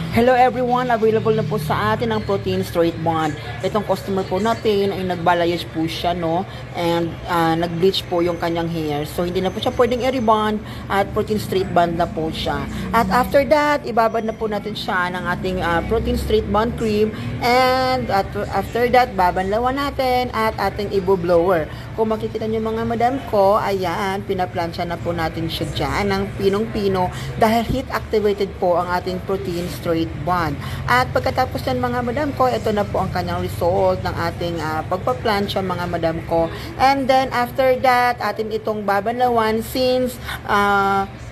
Hello everyone! Available na po sa atin ang protein straight bond. Itong customer po natin ay nagbalayage po siya, no? And nag-bleach po yung kanyang hair. So, hindi na po siya pwedeng i-rebond at protein straight bond na po siya. At after that, ibabad na po natin siya ng ating protein straight bond cream. And after that, babanlawan natin at ating ibo-blower. Kung makikita nyo mga madam ko, ayan, pinaplansya na po natin siya dyan ng pinong-pino dahil heat activated po ang ating protein straight bond. At pagkatapos yan mga madam ko, ito na po ang kanyang result ng ating pagpaplansya mga madam ko. And then after that, atin itong babanlawan since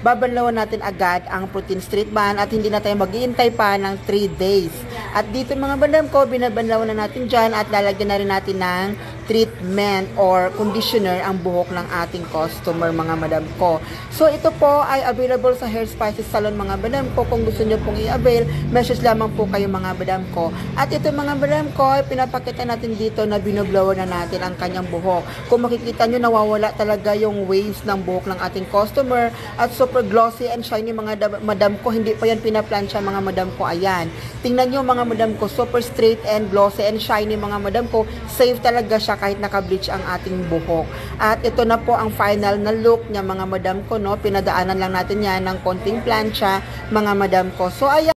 babanlawan natin agad ang protein straight bond at hindi na tayo mag-iintay pa ng 3 days. At dito mga madam ko, binabanlawan na natin dyan at lalagyan na rin natin ng treatment or conditioner ang buhok ng ating customer mga madam ko. So ito po ay available sa Hair Spices Salon mga madam ko. Kung gusto nyo pong i-avail, message lamang po kayo mga madam ko. At ito mga madam ko, pinapakita natin dito na binoblower na natin ang kanyang buhok. Kung makikita nyo, nawawala talaga yung waves ng buhok ng ating customer at super glossy and shiny mga madam ko. Hindi pa yan pinaplansya mga madam ko. Ayan. Tingnan nyo mga madam ko, super straight and glossy and shiny mga madam ko. Safe talaga siya kahit naka-bleach ang ating buhok. At ito na po ang final na look niya mga madam ko, no? Pinadaanan lang natin yan ng konting plancha mga madam ko. So ayan.